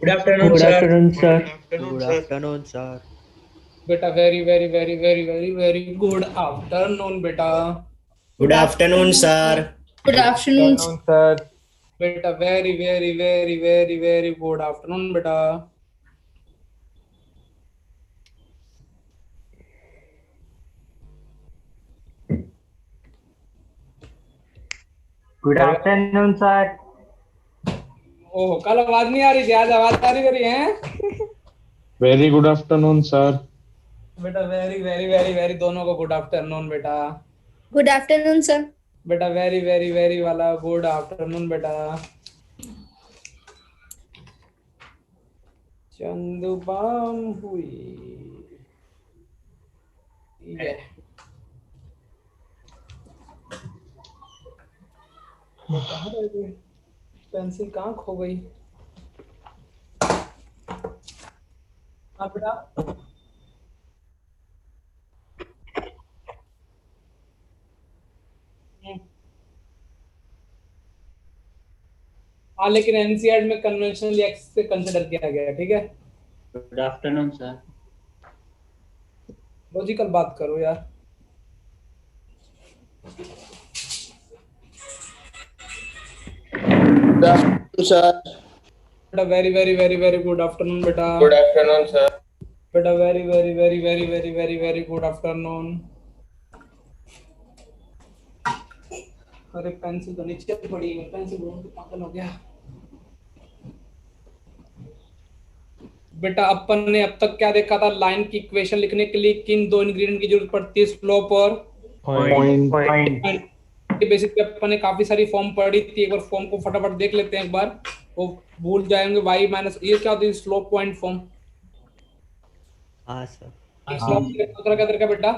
Good afternoon Good sir. afternoon, sir. Good afternoon, sir. बेटा very very very very very very good afternoon बेटा। Good afternoon sir. Good afternoon. Afternoon, sir. बेटा very very very very very good afternoon बेटा। Good afternoon, sir. Oh कल आवाज नहीं आ रही थी, आज आवाज आ रही है। Very good afternoon sir. बेटा वेरी वेरी वेरी वेरी दोनों को गुड आफ्टरनून बेटा। Good afternoon, sir. बेटा वेरी वेरी वेरी वाला गुड आफ्टरनून बेटा। चंदुबाम हुई ये कहाँ रह गई? पेंसिल कहाँ खो गई? हाँ बेटा। हाँ लेकिन एनसीईआरटी में कन्वेंशनल एक्स से कंसिडर किया गया है, ठीक है। Good afternoon, sir. लॉजिकल बात करो यार। Good afternoon sir. बेटा very very very very good afternoon बेटा। Good afternoon sir. बेटा very very very very very very very good afternoon. अरे पेंसिल तो नीचे पड़ी है, पेंसिल ढूंढ के पागल हो गया। बेटा अपन ने अब तक क्या देखा था? लाइन की इक्वेशन लिखने के लिए किन दो इंग्रेडिएंट की जरूरत पड़ती है? स्लोप और पॉइंट। के बेसिस पे अपन ने काफी सारी फॉर्म पढ़ी थी। एक बार फॉर्म को फटाफट देख लेते हैं एक बार, वो भूल जाएंगे। y माइनस ये क्या होती है? Slope point form. हाँ सर। स्लोप दूसरा क्या तरीका बेटा?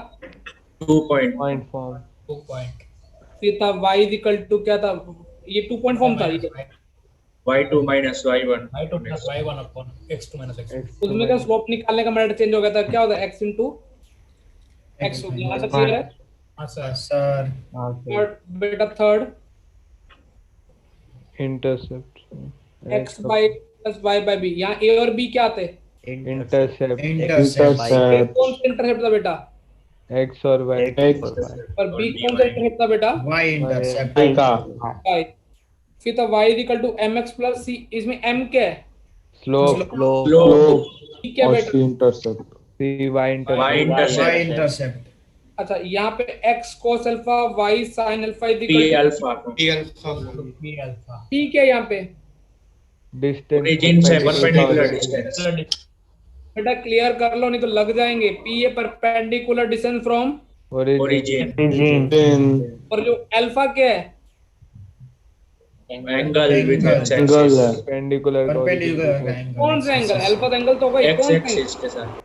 2 पॉइंट। Form. 2 पॉइंट। फिर था y इक्वल टू क्या था? ये 2 पॉइंट फॉर्म था ये। y2 minus y1। y2 plus y1 upon x2 minus x2। उसमें का स्लोप निकालने का मेथड चेंज हो गया था। क्या होता है? x into x हो गया। ऐसा क्लियर है? हाँ सर। और बेटा third Intercept. x by plus y by b। यहाँ a और b क्या आते हैं? Intercept. इंटरसेप्ट। कौन सा इंटरसेप्ट था बेटा? X और Y. और b कौन सा इंटरसेप्ट था बेटा? y intercept का y। फिर था y equal to mx plus c। इसमें m क्या है? Slope. स्लोप c क्या और बेटा? सी intercept. C Y intercept. y intercept अच्छा यहाँ पे x cos alpha y sin alpha p alpha. b alpha ठीक है। यहाँ पे Distance. ओरिजिन से perpendicular परपेंडिकुलर डिस्टेंस। बेटा क्लियर कर लो, नहीं तो लग जाएंगे। p ये perpendicular distance from, Origin. Then और जो अल्फा क्या है? Angle with x angle axis. है। Perpendicular. to perpendicular origin. angle कौन सा एंगल? अल्फा का एंगल तो होगा ही। x कौन सा एक्सिस के साथ।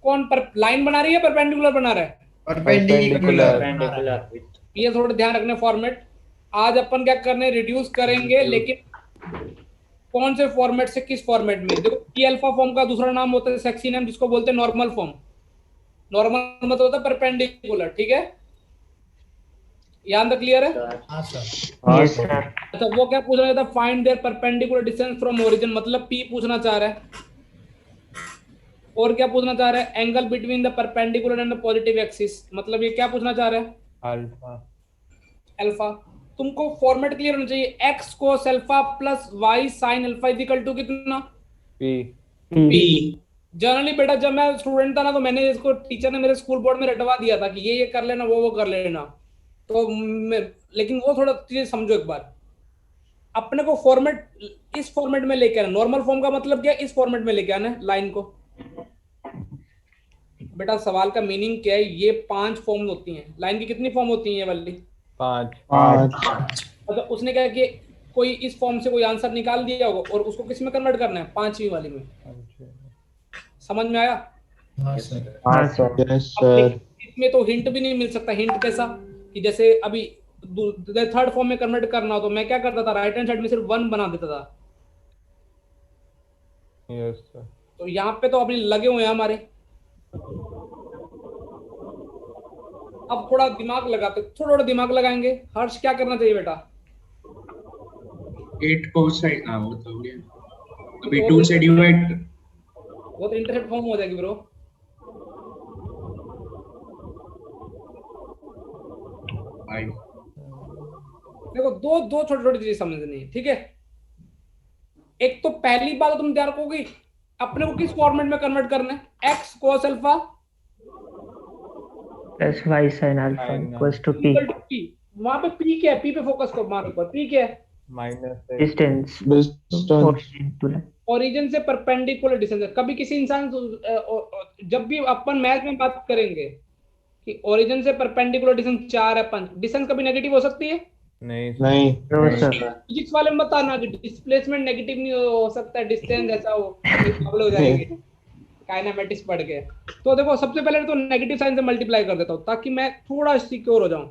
कौन पर लाइन बना रही है? परपेंडिकुलर बना रहा है? perpendicular ये थोड़ा ध्यान रखने फॉर्मेट। आज अपन क्या करने? रिड्यूस करेंगे, लेकिन कौन से फॉर्मेट से किस फॉर्मेट में? देखो पी अल्फा फॉर्म का दूसरा नाम होता है सेक्सी नेम, जिसको बोलते हैं नॉर्मल फॉर्म। नॉर्मल मतलब होता है परपेंडिकुलर, ठीक है। यहाँ तक क्लियर है? हाँ सर। हाँ सर. अच्छा वो क्या पूछ रहा था? Find there perpendicular distance from origin, मतलब पी पूछना चाह रहा है। और क्या पूछना चाह रहा है? Angle between the perpendicular and the positive axis, मतलब ये क्या पूछना चाह रहा है? Alpha. अल्फा। तुमको फॉर्मेट क्लियर होना चाहिए। x cos alpha plus y sin alpha equal to कितना? P. p जनरली बेटा जब मैं स्टूडेंट था ना, तो मैंने इसको टीचर ने मेरे स्कूल बोर्ड में रटवा दिया था कि ये कर लेना, वो कर लेना। तो लेकिन वो थोड़ा चीजें समझो एक बार। अपने को फॉर्मेट इस फॉर्मेट में लेके आना। नॉर्मल फॉर्म का मतलब क्या? इस फॉर्मेट में लेके आना लाइन को। बेटा सवाल का मीनिंग क्या है? ये 5 फॉर्म होती हैं। लाइन की कितनी फॉर्म होती है ये वाली? 5. मतलब उसने क्या कि कोई इस फॉर्म से कोई आंसर निकाल दिया होगा और उसको किस में कन्वर्ट करना है? 5वीं वाली में। समझ में आया? हाँ सर। हाँ सर. Yes sir. इसमें तो हिंट भी नहीं मिल सकता। हिंट कैसा कि जैसे अभी थर्ड फॉर्म में कन्वर्ट करना हो तो मैं क्या करता था? राइट हैंड साइड में सिर्फ 1 बना देता था। Yes sir. तो यहाँ पे तो अभी लगे हुए हैं हमारे। अब थोड़ा दिमाग लगाते, थोड़ा दिमाग लगाएंगे। हर्ष क्या करना चाहिए बेटा? 8 को साइड ना हो तो हो गया। अभी 2 से डिवाइड वो तो इंटरसेप्ट फॉर्म हो जाएगी ब्रो। देखो दो दो छोटी छोटी चीजें समझनी है, ठीक है। एक तो पहली बात तुम ध्यान रखोगी, अपने को किस फॉर्मेट में कन्वर्ट करना है, x cos alpha plus y sine alpha equals to p. वहां पे पी क्या है, पी पे फोकस करो, मारो पर पी क्या है, माइनस डिस्टेंस Distance. ओरिजिन से परपेंडिकुलर डिस्टेंस। कभी किसी इंसान जब भी अपन मैथ में बात करेंगे कि ओरिजिन से परपेंडिकुलर डिस्टेंस 4 है 5, डिस्टेंस कभी नेगेटिव हो सकती है? नहीं नहीं. No sir. फिजिक्स वाले में बताना कि डिस्प्लेसमेंट नेगेटिव नहीं हो सकता, डिस्टेंस ऐसा हो जाएंगे काइनेमेटिक्स पढ़ के। तो देखो सबसे पहले तो नेगेटिव साइन से मल्टीप्लाई कर देता हूं ताकि मैं थोड़ा सिक्योर हो जाऊं।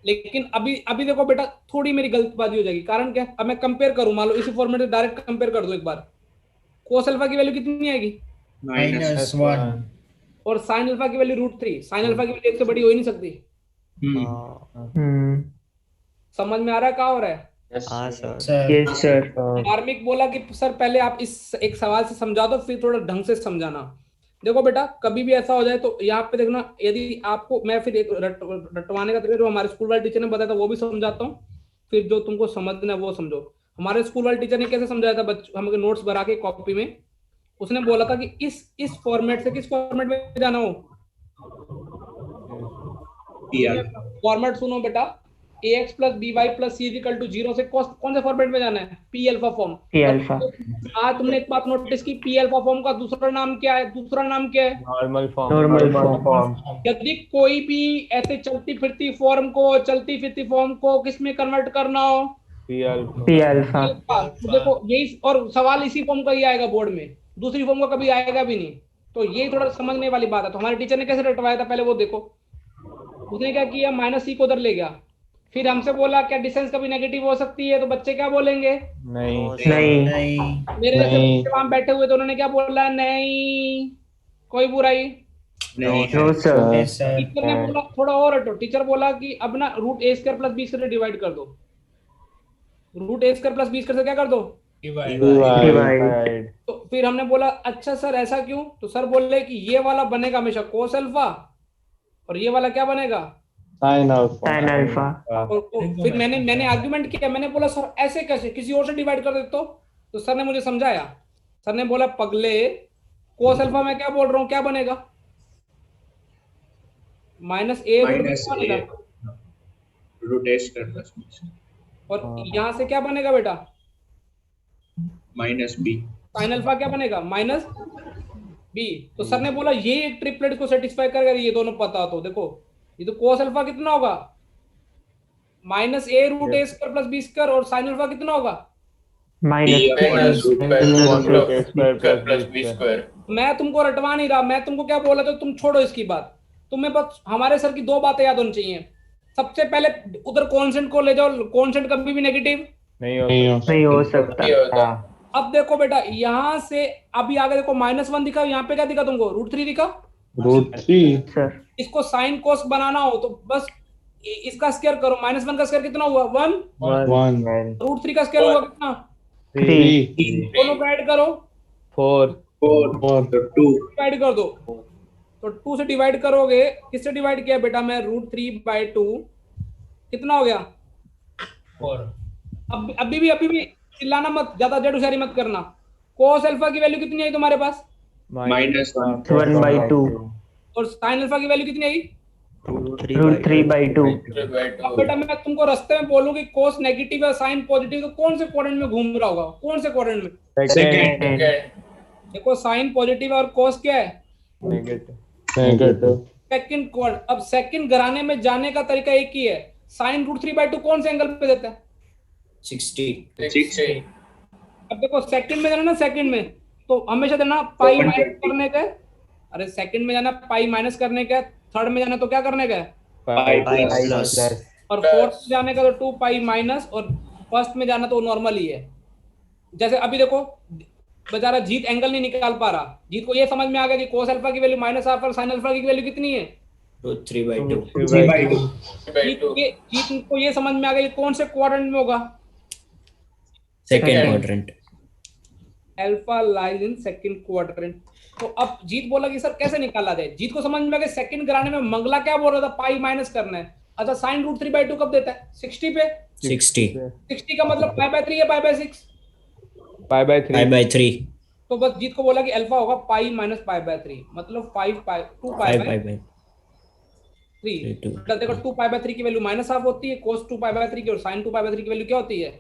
लेकिन अभी देखो बेटा, थोड़ी मेरी गलतबाजी हो जाएगी। कारण क्या? अब मैं कंपेयर करूं, मान लो इसी फॉर्मेट में डायरेक्ट कंपेयर कर दूं एक बार। कोस अल्फा की वैल्यू कितनी आएगी? -1 और साइन अल्फा की वैल्यू √3। साइन अल्फा की वैल्यू 1 से बड़ी हो ही नहीं सकती। समझ में आ रहा है क्या हो रहा है? हाँ सर। Sir yes sir. धार्मिक बोला कि सर पहले आप इस एक सवाल से समझा दो, फिर थोड़ा ढंग से समझाना। देखो बेटा, कभी भी ऐसा हो जाए तो यहाँ पे देखना, यदि आपको मैं फिर एक रटवाने का तरीका जो हमारे स्कूल वाले टीचर ने बताया था वो भी समझाता हूँ, फिर जो तुमको समझना है वो समझो। हमारे स्कूल वाले टीचर ने कैसे समझाया था, बच्चों हमें नोट्स भरा के कॉपी में, उसने बोला था कि इस फॉर्मेट से किस फॉर्मेट में जाना हो। फॉर्मेट सुनो बेटा, ax + by + c = 0 से कौन से फॉर्मेट में जाना है? P alpha form. P alpha. आज तुमने एक बात नोटिस की, पी अल्फा फॉर्म का दूसरा नाम क्या है? दूसरा नाम क्या है? Normal normal form. यदि कोई भी ऐसे चलती फिरती फॉर्म को किस में कन्वर्ट करना हो? P alpha. P alpha. तो देखो यही, और सवाल इसी फॉर्म का ही आएगा बोर्ड में, दूसरी फॉर्म का कभी आएगा भी नहीं। तो ये थोड़ा समझने वाली बात है। तो हमारे टीचर ने कैसे रटवाया था पहले वो देखो। उसने क्या किया, -c को उधर ले गया, फिर हमसे बोला क्या डिस्टेंस कभी नेगेटिव हो सकती है? तो बच्चे क्या बोलेंगे? नहीं। नहीं। मेरे जैसे नहीं। बच्चे वहां बैठे हुए तो उन्होंने क्या बोला? नहीं। कोई बुराई no sir. Yes sir teacher ने बोला थोड़ा और हटो। टीचर बोला कि अब ना √a² + b² से डिवाइड कर दो। √a² + b² से क्या कर दो? Divide divide. तो फिर हमने बोला अच्छा सर ऐसा क्यों? तो सर बोले कि ये वाला बनेगा हमेशा कोस अल्फा, और ये वाला क्या बनेगा? Sin alpha. Sine alpha. और फिर मैंने आर्गुमेंट किया, मैंने बोला सर ऐसे कैसे, किसी और से डिवाइड कर देते तो सर ने मुझे समझाया। सर ने बोला पगले, कोस अल्फा में क्या बोल रहा हूँ, क्या बनेगा? -a बनेगा। और यहाँ से क्या बनेगा बेटा? -b साइन अल्फा क्या बनेगा? -b। तो सर ने बोला ये एक ट्रिपलेट को सेटिस्फाई करेगा, ये दोनों पता। तो देखो ये तो कोस अल्फा कितना होगा? -a √a² + b² और साइन अल्फा कितना होगा? माइनस मैं तुमको रटवा नहीं रहा, मैं तुमको क्या बोला था, तुम छोड़ो इसकी बात। तुम्हें बस हमारे सर की 2 बातें याद होनी चाहिए। सबसे पहले उधर कॉन्स्टेंट को ले जाओ, कॉन्स्टेंट कभी भी नेगेटिव नहीं हो सकता। अब देखो बेटा, यहाँ से अभी आगे देखो -1 दिखा, यहाँ पे क्या दिखा तुमको? √3 दिखा। √3. सर इसको साइन कोस बनाना हो तो बस इसका स्क्वायर करो। -1 का स्क्वायर कितना हुआ? 1। 1. √3 का स्क्वायर हुआ कितना? 3। दोनों को ऐड करो, 4 तो 2 डिवाइड कर दो। तो 2 से डिवाइड करोगे, किससे डिवाइड किया बेटा? मैं √3/2 कितना हो गया? 4 अभी भी चिल्लाना मत, ज्यादा जड़ुसारी मत करना। कोस अल्फा की वैल्यू कितनी आई तुम्हारे पास? -1 1/2 और साइन अल्फा की वैल्यू कितनी आई? √3/2। अब बेटा मैं तुमको रास्ते में बोलूंगी कोस नेगेटिव है साइन पॉजिटिव, तो कौन से क्वाड्रेंट में घूम रहा होगा? कौन से क्वाड्रेंट में? सेकंड देखो साइन पॉजिटिव और कोस क्या है? Negative. Second quadrant. अब सेकंड घराने में जाने का तरीका एक ही है। साइन √3/2 कौन से एंगल पे देता है? 60 अब देखो सेकंड में जाना ना, सेकंड में तो हमेशा देना पाई माइनस करने का। अरे सेकंड में जाना पाई माइनस करने का, थर्ड में जाना तो क्या करने का है? और फोर्थ में जाने का तो 2 पाई माइनस, और फर्स्ट में जाना तो नॉर्मल ही है। जैसे अभी देखो बेचारा जीत एंगल नहीं निकाल पा रहा। जीत को ये समझ में आ गया कि कोस अल्फा की वैल्यू -1/2 और साइन अल्फा की वैल्यू कितनी है? √3/2 जीत को ये समझ में आ गया कि कौन से क्वाड्रेंट में होगा। Second quadrant. Alpha lies in second quadrant. तो अब जीत बोला कि सर कैसे निकाला जाए। जीत को समझ में आ गया। सेकंड कराने में मंगला क्या बोल रहा था, पाई माइनस करना है। अच्छा साइन रूट 3/2 कब देता है, 60 पे। 60. 60 का मतलब पाई बाय 3 या pi by 6, pi by Pi by 3. तो बस जीत को बोला कि अल्फा होगा पाई माइनस पाई बाय 3, मतलब 5 पाई 2 पाई 5 बाय pi by 3। 2. बेटा देखो 2 पाई बाय 3 की वैल्यू माइनस हाफ होती है, कोस 2 पाई बाय 3 की और साइन 2 पाई बाय 3 की वैल्यू क्या होती है।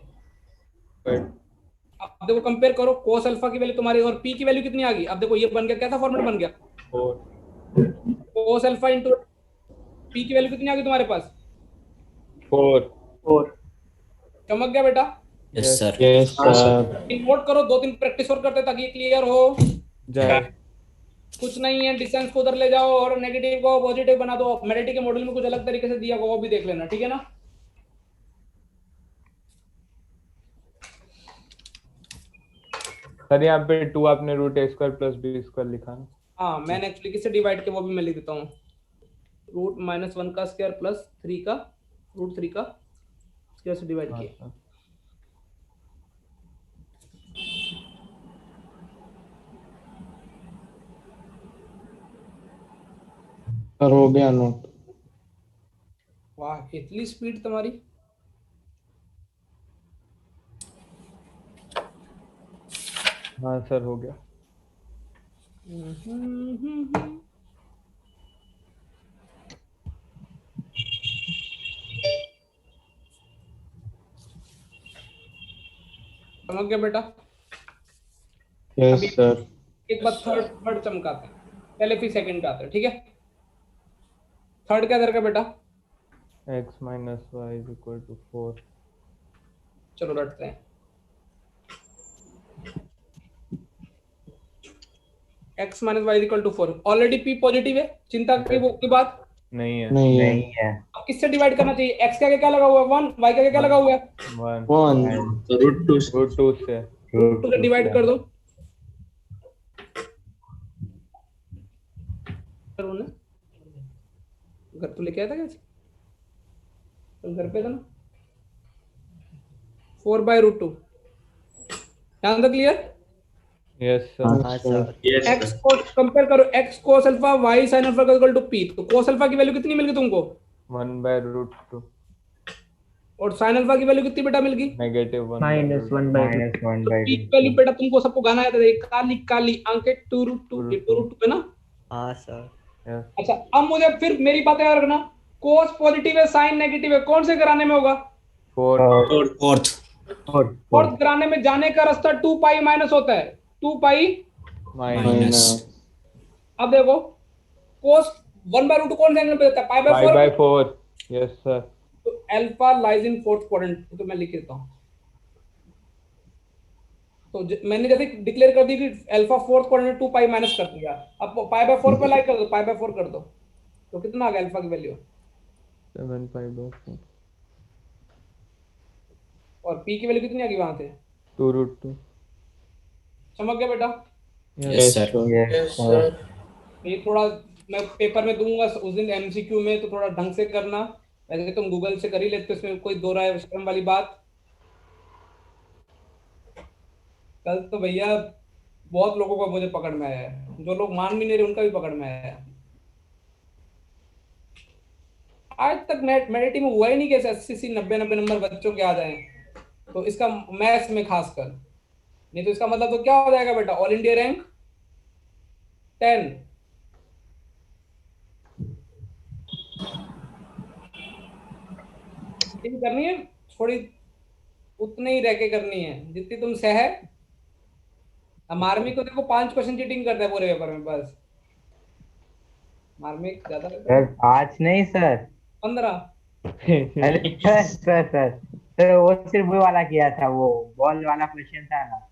अब देखो कंपेयर करो, कोस अल्फा की वैल्यू तुम्हारी और पी की वैल्यू कितनी आ गई। अब देखो ये बन गया, कैसा फॉर्मेट बन गया, 4 कोस अल्फा इंटू पी की वैल्यू कितनी आ गई तुम्हारे पास, 4 चमक गया बेटा। Yes, sir. Yes, sir. Note करो, 2-3 प्रैक्टिस और करते ताकि क्लियर हो। जाए। कुछ नहीं है, डिस्टेंस को उधर ले जाओ और नेगेटिव को पॉजिटिव बना दो। मेडिटी के मॉडल में कुछ अलग तरीके से दिया होगा, वो भी देख लेना, ठीक है ना। सर यहाँ पे 2 आपने root a square plus b square लिखा ना। हाँ मैंने एक्चुअली किससे डिवाइड किया वो भी मैं लिख देता हूँ, रूट -1 का स्क्वायर प्लस 3 का रूट 3 का स्क्वायर से डिवाइड किया। सर हो गया नोट। वाह इतनी स्पीड तुम्हारी। हाँ सर हो गया। समझ गया बेटा। Yes sir. एक बार थर्ड चमकाते हैं, पहले फिर सेकंड का आता है, ठीक है। थर्ड क्या दर का बेटा, x minus y is equal to 4। चलो रटते हैं। x minus y equal to 4, already p positive है, चिंता की बात नहीं है। नहीं है। नहीं है। अब किससे डिवाइड करना चाहिए, x का क्या लगा हुआ है 1, y का क्या लगा हुआ है 1 1 तो √2 रूट 2 से रूट 2 से डिवाइड कर दो। घर तो लेके आया था कैसे, तो घर पे था ना। 4/√2 ध्यान दो, क्लियर। Yes sir. हाँ सर। yes x को कंपेयर करो, x cos alpha y sin alpha का इक्वल टू p, तो cos अल्फा की वैल्यू कितनी मिल गई तुमको 1/√2 और sin अल्फा की वैल्यू कितनी बेटा मिल गई, -1 -1/2। p की वैल्यू बेटा तुमको सबको गाना आया था, काली काली आंखें 2√2, ये 2√2 है ना। हाँ सर। अच्छा अब मुझे फिर मेरी बातें याद रखना, cos पॉजिटिव है sin नेगेटिव है, कौन से कराने में होगा 4 Fourth. फोर्थ कराने में जाने का रास्ता 2 पाई माइनस होता है, 2 पाई। Minus. अब देखो cos 1/√2 कौन से एंगल पे देता है, पाई बाय 4। 5/4 yes sir. तो alpha lies in fourth quadrant, तो मैं लिख देता हूं। तो मैंने जैसे डिक्लेयर कर दी कि alpha fourth quadrant 2 pi minus कर दिया, अब पाई बाय 4 पे लाइक कर दो, पाई बाय 4 कर दो, तो कितना आ गया अल्फा की वैल्यू 7π/4 और पी की वैल्यू कितनी आ गई वहां से, 2√2। चमक गया बेटा। Yes, sir. Yes sir. ये थोड़ा मैं पेपर में दूंगा उस दिन एमसीक्यू में, तो थोड़ा ढंग से करना, वैसे तुम गूगल से कर ही लेते हो, इसमें कोई दो राय शर्म वाली बात। कल तो भैया बहुत लोगों को मुझे पकड़ में आया है, जो लोग मान भी नहीं रहे उनका भी पकड़ में आया है। आज तक मेडिटी में हुआ ही नहीं कैसे 80 90 नंबर बच्चों के आ जाए, तो इसका मैथ्स में खासकर, नहीं तो इसका मतलब तो क्या हो जाएगा बेटा, ऑल इंडिया रैंक 10। करनी है थोड़ी, उतने ही रह के करनी है जितनी तुम सह। मार्मिक को देखो 5 क्वेश्चन चीटिंग करता है पूरे पेपर में बस, मार्मिक ज्यादा सर 5 नहीं सर। 15। अरे सर वो सिर्फ वो वाला किया था, वो बॉल वाला क्वेश्चन था ना।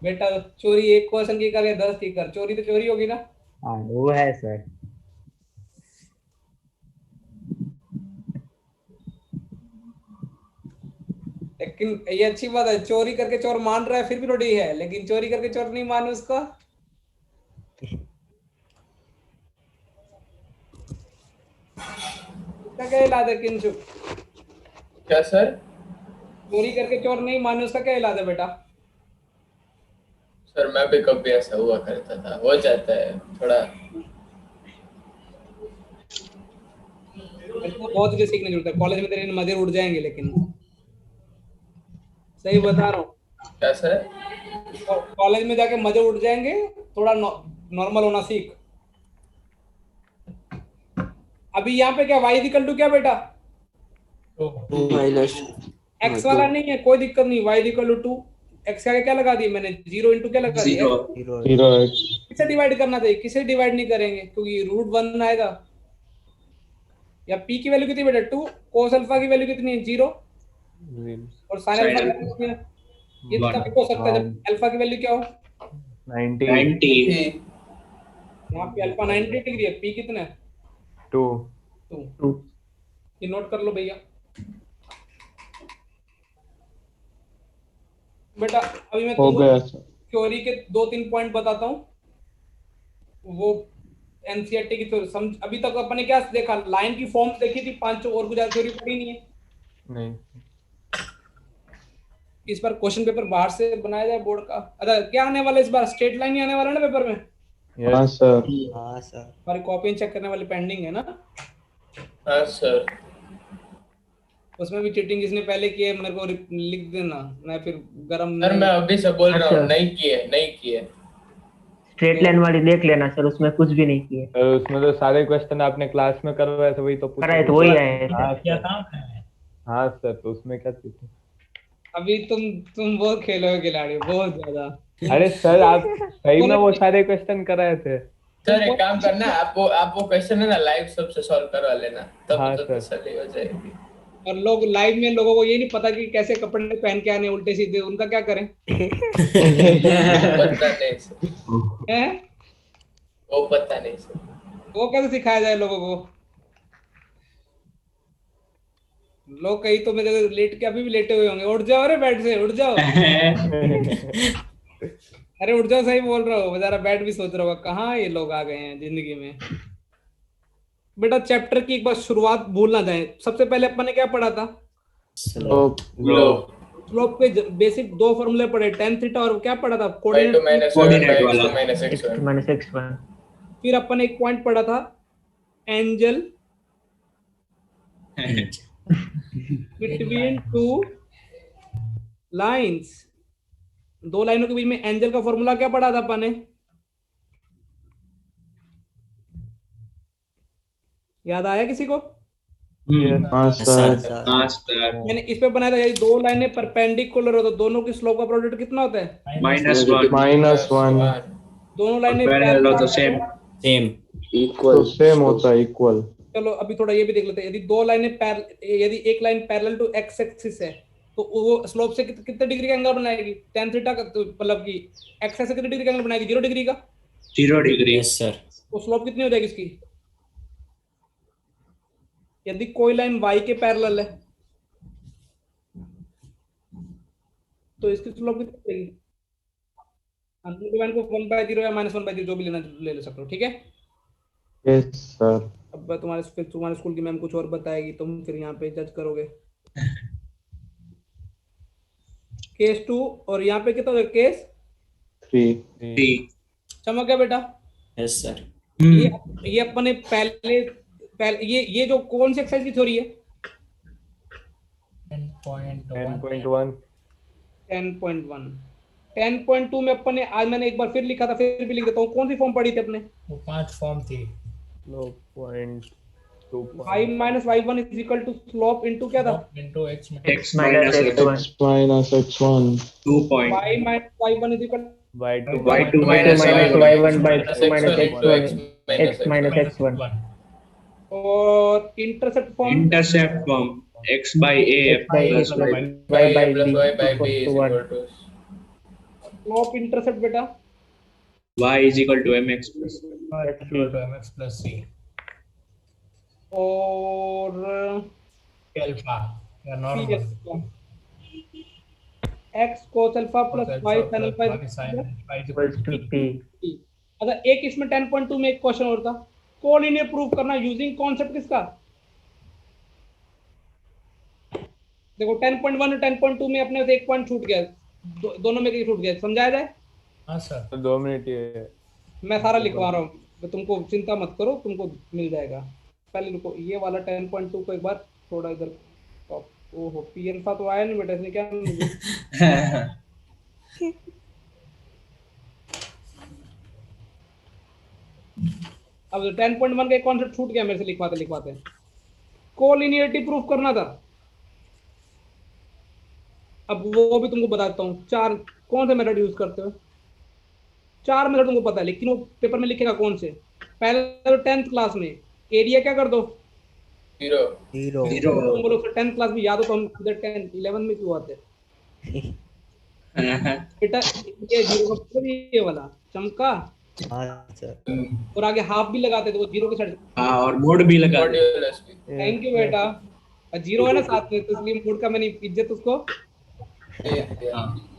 बेटा चोरी एक क्वेश्चन की कर या 10 की कर, चोरी तो चोरी होगी ना। हाँ वो है सर। लेकिन ये अच्छी बात है, चोरी करके चोर मान रहा है फिर भी रोटी है, लेकिन चोरी करके चोर नहीं माने उसको। क्या इलाज है किंचु, क्या सर, चोरी करके चोर नहीं माने उसका क्या इलाज है बेटा? सर मैं भी कभी ऐसा हुआ करता था, हो जाता है थोड़ा। तो बहुत कुछ सीखने की जरूरत है, कॉलेज में तेरे मजे उड़ जाएंगे लेकिन सही बता रहा हूँ। क्या सर? कॉलेज में जाके मजे उड़ जाएंगे, थोड़ा नॉर्मल होना सीख। अभी यहाँ पे क्या y इक्वल टू क्या बेटा? माइनस x वाला नहीं है, कोई दिक्कत नहीं, y इक्वल टू 2, x का क्या लगा दिया मैंने, 0 इंटू क्या लगा दिया? 0 0 x किसे डिवाइड करना चाहिए? किसे डिवाइड नहीं करेंगे क्योंकि √1 आएगा। या p की वैल्यू कितनी बेटा? 2। cos अल्फा की वैल्यू कितनी है? 0। और sin अल्फा की वैल्यू कितनी है? ये तब हो सकता है जब अल्फा की वैल्यू क्या हो? 90 90 यहाँ पे अल्फा 90 डिग्री है, p कितना है? 2 2। ये नोट कर लो भैया। बेटा अभी मैं हो तुमको गया सर। थ्योरी के 2-3 पॉइंट बताता हूँ, वो एनसीईआरटी की थ्योरी समझ। अभी तक अपने क्या देखा, लाइन की फॉर्म देखी थी 5, और कुछ थ्योरी पढ़ी नहीं है। नहीं। इस बार क्वेश्चन पेपर बाहर से बनाया जाए बोर्ड का। अच्छा क्या आने वाला इस बार? स्ट्रेट लाइन ही आने वाला है ना पेपर में? हाँ सर। हाँ सर हमारी कॉपी चेक करने वाली पेंडिंग है ना? हाँ सर। उसमें भी चीटिंग जिसने पहले की है मेरे को लिख देना, मैं फिर गरम सर मैं अभी से बोल रहा हूँ, अच्छा। नहीं किए नहीं किए। स्ट्रेट लाइन वाली देख लेना सर, उसमें कुछ भी नहीं किए। सर उसमें तो सारे क्वेश्चन आपने क्लास में करवाए थे, वही तो पूछे कराए थे। तो वही आए हाँ क्या सर, था? हाँ सर, तो उसमें क्या चीटिंग? अभी तुम बहुत खेलोगे खिलाड़ी, बहुत ज्यादा। अरे सर आप सही में वो सारे क्वेश्चन कराए थे। सर एक काम करना, आप वो क्वेश्चन है ना लाइव सबसे सॉल्व करवा लेना, तब हाँ, तो सर। तसल्ली हो जाएगी। और लोग लाइव में, लोगों को ये नहीं पता कि कैसे कपड़े पहन के आने उल्टे सीधे, उनका क्या करें? पता नहीं सर, हैं? वो पता नहीं सर। वो कैसे सिखाया जाए लोगों को? लोग कहीं तो मेरे लेट के अभी भी लेटे हुए होंगे, उठ जाओ, अरे बेड से उठ जाओ। अरे उठ जाओ, सही बोल रहा हूँ, बेचारा बेड भी सोच रहा होगा कहाँ ये लोग आ गए हैं जिंदगी में। बेटा चैप्टर की एक बार शुरुआत भूल ना जाए। सबसे पहले अपन ने क्या पढ़ा था? तो स्लोप के बेसिक 2 फॉर्मूले पढ़े, tan थीटा और क्या पढ़ा था? y to minus Coordinate 1 by x वाला। to minus x1। Minus x1 फिर अपन एक पॉइंट पढ़ा था, एंगल बिटवीन 2 लाइंस। 2 लाइनों के बीच में एंगल का फॉर्मूला क्या पढ़ा था अपन ने? याद आया किसी को? हाँ सर। सर हाँ सर मैंने इस पे बनाया था, यदि 2 लाइनें परपेंडिकुलर हो तो दोनों की स्लोप का प्रोडक्ट कितना होता है? -1 -1 दोनों लाइनें पैरेलल हो तो सेम सेम तो सेम होता है, इक्वल। चलो अभी थोड़ा ये भी देख लेते हैं। यदि 2 लाइनें यदि एक line parallel to x axis है तो वो स्लोप से कितने डिग्री का एंगल बनाएगी? tan थीटा का, तो मतलब कि एक्स से कितने डिग्री का एंगल बनाएगी? 0 डिग्री का। 0 डिग्री। Yes sir. तो स्लोप कितनी हो जाएगी इसकी? यदि कोई लाइन y के पैरेलल है तो इसकी स्लोप कितनी हो जाएगी? अंडर को 1/0 या -1/0 जो भी लेना ले सकते हो, ठीक है। Yes sir. अब तुम्हारे स्कूल की मैम कुछ और बताएगी, तुम फिर यहाँ पे जज करोगे। केस 2 और यहाँ पे कितना हो जाएगा? केस 3 चमक गया बेटा। Yes sir. ये अपने पहले ये जो कौन सी एक्सरसाइज की थ्योरी है? 10.1 10.1। 10.2 में अपन ने, आज मैंने एक बार फिर लिखा था, फिर भी लिख देता हूँ। कौन सी फॉर्म पढ़ी थी अपने? वो 5 फॉर्म थी। Slope 0.2 y minus y1 is equal to slope into क्या था? into x x minus x1 x -x1 2 point y minus y1 is equal y2 y2 minus minus y1 by x1 minus into x1 x minus x1 और intercept form intercept from x by a x by a plus plus y y by plus b y by b equals is to 1 equal to slope intercept बेटा y is equal to mx plus equal to mx plus c और alpha या p normal x cos alpha plus y sin alpha sin alpha is equals to p। अच्छा एक इसमें 10.2 में एक question और था, कोलिनियर प्रूफ करना यूजिंग कॉन्सेप्ट किसका? देखो 10.1 और 10.2 में अपने से एक पॉइंट छूट गया, दोनों में छूट गया, समझाया जाए? हाँ सर। तो 2 मिनट ये मैं सारा लिखवा रहा हूँ, तो तुमको चिंता मत करो, तुमको मिल जाएगा। पहले रुको, ये वाला 10.2 को एक बार थोड़ा इधर, ओहो पी अल्फा तो आया नहीं बेटा, इसने क्या मुझे अब 10.1 का एक कॉन्सेप्ट छूट गया मेरे से, लिखवाते कोलिनियरिटी प्रूफ करना था। अब वो भी तुमको बताता हूँ, 4 कौन से मेथड यूज करते हो, 4 मेथड तुमको पता है, लेकिन वो पेपर में लिखेगा कौन से। पहले तो 10th क्लास में एरिया क्या कर दो, 0 तुम बोलो 10th क्लास में याद हो तो हम इधर 10 11 में क्यों आते बेटा, ये 0 का मतलब ये वाला चमका, हाँ सर। और आगे हाफ भी लगाते थे वो 0 के साइड। हाँ, और मोड भी लगा दे। मॉड्यूलस भी। थैंक यू बेटा, 0 है ना साथ में, तो इसलिए मोड का मैंने इज्जत उसको। हाँ,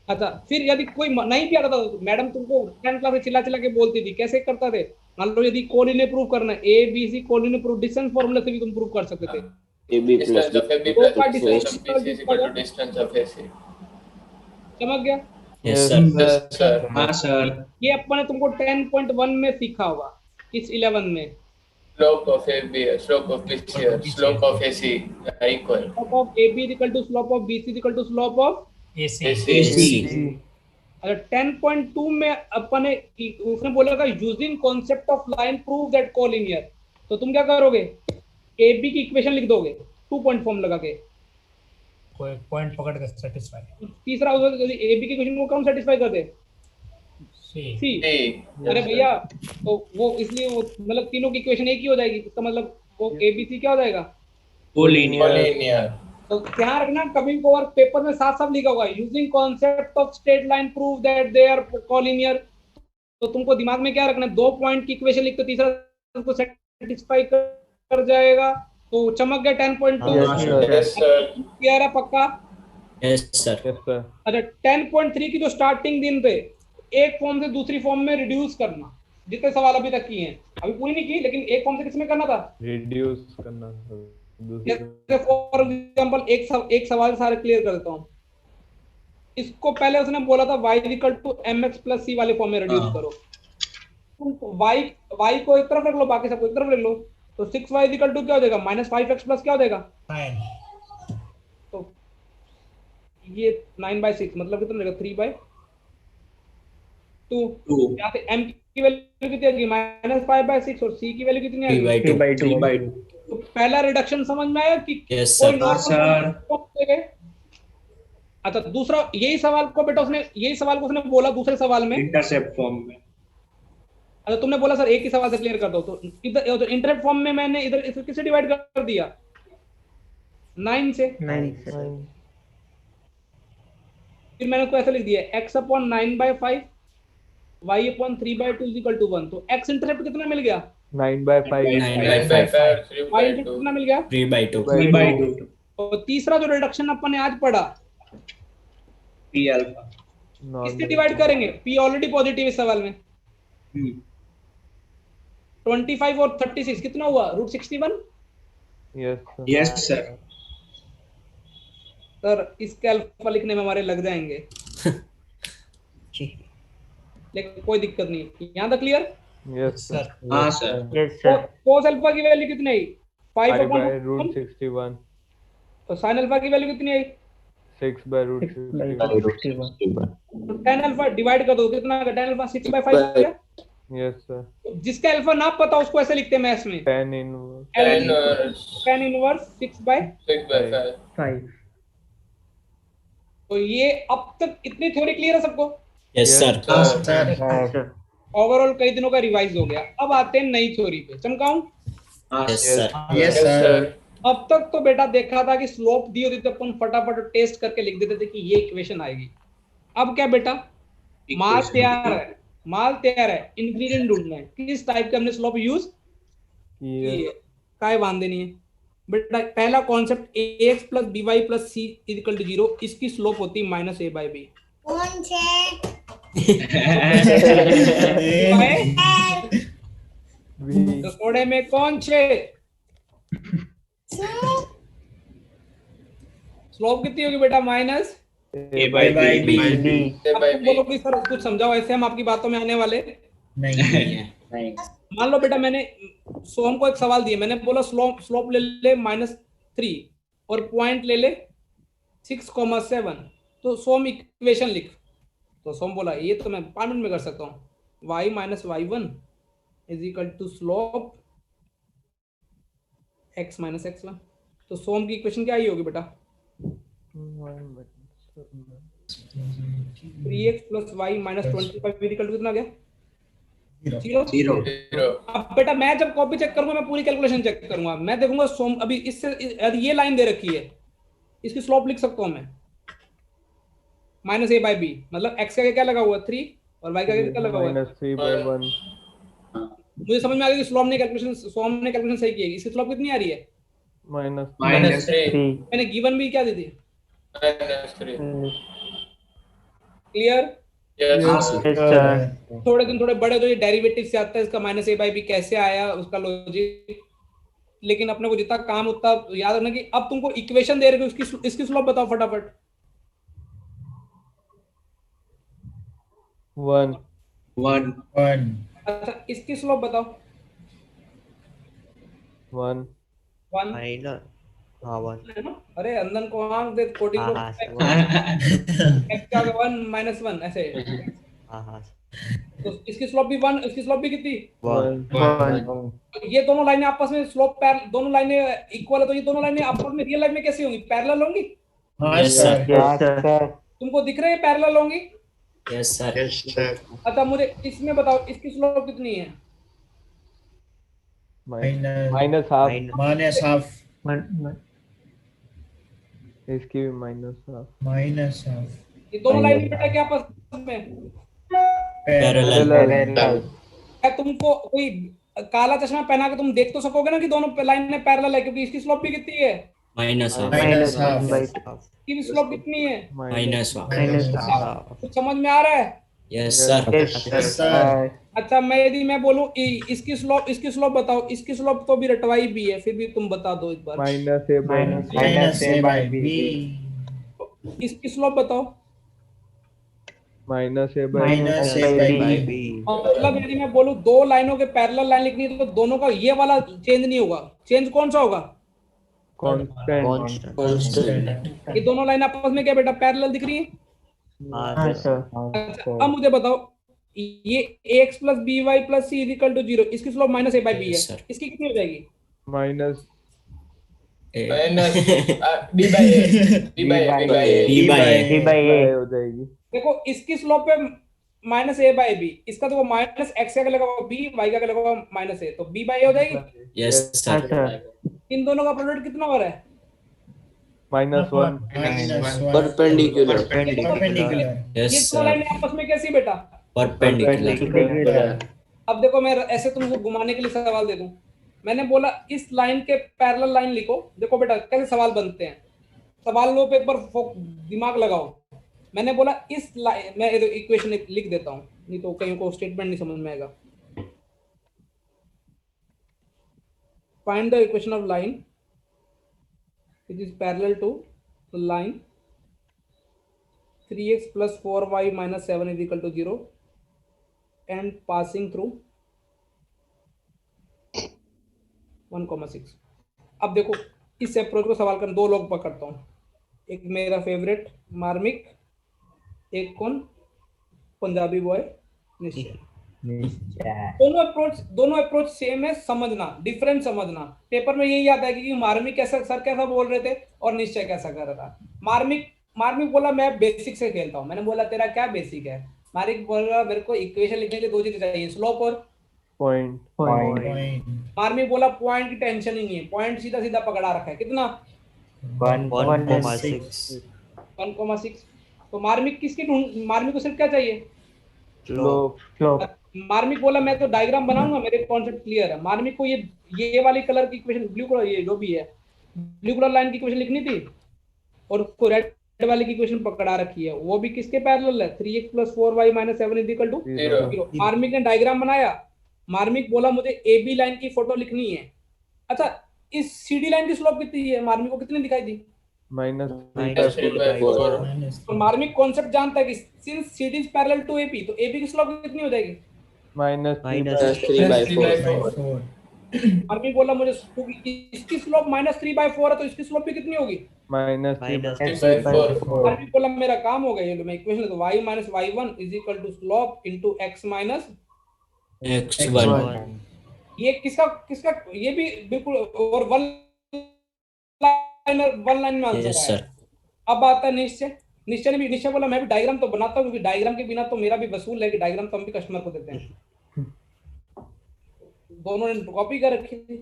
अच्छा, फिर यदि कोई नहीं भी आता था तो मैडम तुमको 10th क्लास में चिल्ला चिल्ला के बोलती थी, कैसे करता थे, मान लो यदि कोलिनियर प्रूफ करना है, A B C collinear proof distance formula से भी तुम प्रूफ कर सकते थे। Distance of AB दो का plus distance of distance BC is equal to distance of AC. समझ गया? Yes, sir. Yes, sir. हाँ सर। ये अपन ने तुमको 10.1 में सीखा होगा, इस 11 में। Slope of AB, slope of BC, slope of AC are equal. Slope of AB is equal to slope of BC is equal to slope of AC. AC. अच्छा 10.2 में अपन ने, उसने बोला था using concept of line prove that collinear, तो तुम क्या करोगे, AB की इक्वेशन लिख दोगे 2 पॉइंट फॉर्म लगा के, कोई पॉइंट पकड़ के सेटिस्फाई। तीसरा AB की इक्वेशन को कौन सेटिस्फाई कर दे, सी। सी। C. अरे भैया, तो वो इसलिए वो मतलब तीनों की इक्वेशन एक ही हो जाएगी, इसका मतलब वो ABC क्या हो जाएगा, कोलिनियर। Collinear. तो ध्यान रखना कभी को और पेपर में साफ साफ लिखा होगा using concept of straight line prove that they are collinear, तो तुमको दिमाग में क्या रखना है, 2 पॉइंट की इक्वेशन लिख, तो तीसरा उसको सेटिस्फाई कर जाएगा, तो चमक गया 10.2। Yes, sir. क्लियर है पक्का? Yes, sir. Yes sir. अच्छा 10.3 की जो स्टार्टिंग दिन थे, एक फॉर्म से दूसरी फॉर्म में रिड्यूस करना, जितने सवाल अभी तक किए हैं, अभी पूरी नहीं की, लेकिन एक फॉर्म से किसमें करना था, रिड्यूस करना सर। जैसे फॉर एग्जांपल एक सवाल सारे क्लियर कर देता हूँ। इसको पहले उसने बोला था y equal to mx plus c वाले फॉर्म में रिड्यूस करो, तुम y को एक तरफ रख लो, बाकी सबको एक तरफ रख लो, तो 6y इक्वल टू क्या हो जाएगा, -5x प्लस क्या हो जाएगा, 9. तो ये 9/6 मतलब कितना रहेगा, 3/2। यहाँ से m की वैल्यू कितनी आएगी, -5/6, और c की वैल्यू कितनी आएगी, 3/2. तो पहला रिडक्शन समझ में आया कि Yes, कोई sir. normal sir. फॉर्म दे गए। अच्छा दूसरा यही सवाल को बेटा उसने बोला दूसरे सवाल में, इंटरसेप्ट फॉर्म में। अच्छा तुमने बोला सर एक ही सवाल से क्लियर कर दो, तो इधर इंटरसेप्ट फॉर्म में मैंने इधर इसको किससे डिवाइड कर दिया, 9 से। फिर मैंने उसको ऐसे लिख दिया x/9/5 y/3/2 = 1, तो x इंटरसेप्ट कितना मिल गया, 9/5 9/5, y इंटरसेप्ट कितना मिल गया, 3/2. 3/2 और तीसरा जो रिडक्शन अपन ने आज पढ़ा, p अल्फा। इससे डिवाइड करेंगे, p ऑलरेडी पॉजिटिव इस सवाल में, 25 और 36 कितना हुआ, √61। Yes sir. Yes sir. Sir इसके अल्फा लिखने में हमारे लग जाएंगे, लेकिन कोई दिक्कत नहीं, यहाँ तक क्लियर। Yes sir. हाँ सर। cos अल्फा की वैल्यू कितनी आई, 5/√61, तो sin अल्फा की वैल्यू कितनी आई, 6/√61। tan अल्फा डिवाइड कर दो, कितना tan अल्फा 6/5 हो गया। Yes sir. जिसका अल्फा ना पता उसको ऐसे लिखते हैं मैथ्स में, tan इनवर्स। tan inverse 6/5। 6/5. तो ये अब तक इतनी थ्योरी क्लियर है सबको, Yes, sir. ओवरऑल कई दिनों का रिवाइज हो गया। अब आते हैं नई थ्योरी पे, चमकाऊं। Yes, sir. Yes, sir. अब तक तो बेटा देखा था कि स्लोप दी होती तो अपन फटाफट टेस्ट करके लिख देते थे कि ये इक्वेशन आएगी। अब क्या बेटा, माल तैयार है, इंग्रेडिएंट ढूंढना है, किस टाइप का हमने स्लोप यूज किए, काय बांधे नहीं है बेटा। पहला कॉन्सेप्ट ax + by + c = 0, इसकी स्लोप होती है -a/b। कौन छे? थोड़े में कौन छे, स्लोप कितनी होगी बेटा माइनस A by B. अब तुम बोलोगे सर कुछ समझाओ, ऐसे हम आपकी बातों में आने वाले। नहीं मान लो बेटा मैंने सोम को एक सवाल दिया, मैंने बोला स्लोप ले ले -3 और पॉइंट ले ले 6,7, तो सोम इक्वेशन लिख। तो सोम बोला ये तो मैं 5 मिनट में कर सकता हूँ, y minus y1 is equal to slope x minus x1। तो सोम की इक्वेशन क्या आई होगी बेटा? 3x plus y minus 25 is equal to कितना गया? 0। अब बेटा मैं जब कॉपी चेक करूंगा, मैं पूरी कैलकुलेशन चेक करूंगा, मैं देखूंगा सोम अभी इससे यदि ये लाइन दे रखी है, इसकी स्लोप लिख सकता हूं मैं -a by b, मतलब x का क्या लगा हुआ है 3 और y का क्या लगा हुआ है -3/1 मुझे समझ में आ गया कि सोम ने कैलकुलेशन सही की है। इसकी स्लोप कितनी आ रही है? -3 मैंने गिवन भी क्या दी थी? -3 क्लियर? यस थोड़े दिन थोड़े बड़े तो ये डेरिवेटिव से आता है, इसका -a by b कैसे आया उसका लॉजिक, लेकिन अपने को जितना काम उतना याद रखना कि अब तुमको इक्वेशन दे रहे हो, इसकी स्लोप बताओ फटाफट। 1 अच्छा इसकी स्लोप बताओ। 1 1 माइनस हाँ 1 है ना? अरे अंदन को आंख दे, कोडिंग हाँ को हाँ सर x का 1 -1 ऐसे। हाँ हाँ तो इसकी स्लोप भी 1, इसकी स्लोप भी कितनी? 1 ये दोनों लाइनें आपस में स्लोप दोनों लाइनें इक्वल है, तो ये दोनों लाइनें आपस में रियल लाइफ में कैसी होंगी? पैरेलल होंगी? यस सर तुमको दिख रहे हैं पैरेलल होंगी? यस सर अच्छा मुझे इसमें बताओ इसकी स्लोप कितनी है? -1/2 इसकी भी -1/2 ये दोनों लाइनें बेटा क्या आपस में पैरेलल क्या तुमको कोई काला चश्मा पहना के तुम देख तो सकोगे ना कि दोनों लाइनें पैरेलल है, क्योंकि इसकी स्लोप भी कितनी है? -1/2 इसकी भी स्लोप कितनी है? -1 कुछ समझ में आ रहा है? यस सर अच्छा यदि मैं बोलूं इसकी स्लोप बताओ, इसकी स्लोप तो भी रटवाई भी है, फिर भी तुम बता दो एक बार। इसकी स्लोप बताओ। -a/b मतलब यदि मैं बोलूं दो लाइनों के पैरेलल लाइन लिखनी है तो दोनों का ये वाला चेंज नहीं होगा, चेंज कौन सा होगा? कांस्टेंट ये दोनों लाइन आपस में क्या बेटा पैरेलल दिख रही है? अच्छा अब मुझे बताओ ये ax plus by plus c is equal to 0, इसकी स्लोप -a by b है, इसकी कितनी हो जाएगी? b by a हो जाएगी। देखो इसकी स्लोप पे -a by b, इसका तो -x का लगा हुआ b, y का लगा हुआ -a, तो b by a हो जाएगी। यस सर इन दोनों का प्रोडक्ट कितना हो रहा है? -1 परपेंडिकुलर यस ये दो लाइनें आपस में कैसी बेटा? परपेंडिकुलर अब देखो मैं ऐसे तुमको घुमाने के लिए सवाल दे दूं, मैंने बोला इस लाइन के पैरेलल लाइन लिखो। देखो बेटा कैसे सवाल बनते हैं, सवालों पे एक बार दिमाग लगाओ। मैंने बोला इस लाइन, मैं इक्वेशन लिख देता हूं, नहीं तो कहीं को स्टेटमेंट नहीं समझ में आएगा। Find the equation of line which is parallel to the line 3x plus 4y minus 7 is equal to 0 and passing through 1,6। अब देखो इस अप्रोच को सवाल कर दो लोग पकड़ता हूँ, एक मेरा फेवरेट मार्मिक, एक कौन पंजाबी बॉय निश्चय। दोनों अप्रोच सेम है, समझना डिफरेंस समझना। पेपर में यही आता है कि मार्मिक कैसा सर कैसा बोल रहे थे और निश्चय कैसा कर रहा था। मार्मिक बोला मैं बेसिक से खेलता हूँ, मैंने बोला तेरा क्या बेसिक है? मार्मिक बोल रहा मेरे को इक्वेशन लिखने के लिए दो चीजें चाहिए, स्लोप और पॉइंट। मार्मिक बोला पॉइंट की टेंशन ही नहीं है, पॉइंट सीधा सीधा पकड़ा रखा है, कितना? 1,6। तो मार्मिक को सिर्फ क्या चाहिए? मार्मिक बोला मैं तो डायग्राम बनाऊंगा, मेरे कॉन्सेप्ट क्लियर है। मार्मिक को ये वाली कलर की इक्वेशन, ब्लू कलर, ये जो भी है ब्लू कलर लाइन की इक्वेशन लिखनी थी और उसको रेड वाली की इक्वेशन पकड़ा रखी है, वो भी किसके पैरेलल है? 3x plus 4y minus 7 is equal to 0। मार्मिक ने डायग्राम बनाया, मार्मिक बोला मुझे ए बी लाइन की फोटो लिखनी है। अच्छा इस सी डी लाइन की स्लोप कितनी है? मार्मिक को कितनी दिखाई दी? minus minus 3 3 by by 4. 4 minus तो मार्मिक कॉन्सेप्ट जानता है कि since CD is parallel to AP तो AP की स्लोप कितनी हो जाएगी? minus 3 minus by Plus 3 by 3 by 4. 4. मार्मिक बोला मुझे क्योंकि इसकी स्लोप -3/4 है तो इसकी स्लोप भी कितनी होगी? minus 3 minus by 3 by 4. मार्मिक बोला मेरा काम हो गया, ये लो मैं इक्वेशन लिखता हूं, y minus y1 is equal to slope into x minus X1. 1 ये किसका किसका ये भी बिल्कुल और वन लाइन में आंसर Yes, आया। sir. अब आता है निश्चय ने भी निश्चय बोला मैं भी डायग्राम तो बनाता हूँ क्योंकि डायग्राम के बिना तो मेरा भी वसूल है कि डायग्राम तो हम भी कस्टमर को देते हैं। दोनों ने कॉपी कर रखी थी।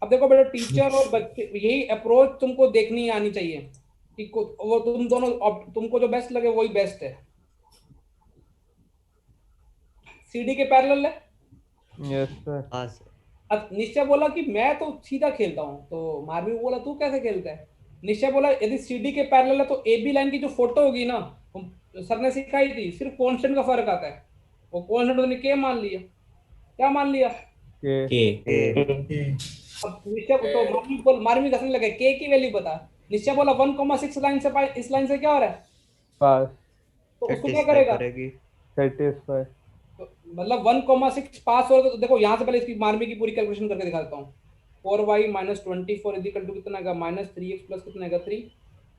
अब देखो बेटा टीचर और बच्चे यही अप्रोच तुमको देखनी आनी चाहिए कि वो तुम दोनों तुमको जो बेस्ट लगे वही बेस्ट है। सीडी के पैरेलल है। yes sir हाँ सर अब निश्चय बोला कि मैं तो सीधा खेलता हूँ तो मार्मिक बोला तू कैसे खेलता है? निश्चय बोला यदि सीडी के पैरेलल है तो AB लाइन की जो फोटो होगी ना सर ने सिखाई थी सिर्फ कांस्टेंट का फर्क आता है। वो कांस्टेंट उसने के मान लिया। क्या मान लिया? k K अब निश्चय तो मार्मिक हंसने लगे के की वैल्यू बता। निश्चय बोला 1,6 लाइन से इस लाइन से क्या हो रहा है pass तो उसको क्या satisfy करेगा? करेगी satisfy तो मतलब 1,6 पास हो तो देखो यहाँ से पहले इसकी मार्मिक की पूरी कैलकुलेशन करके दिखाता हूँ। 4y minus 24 is equal to कितना आएगा -3x प्लस कितना आएगा 3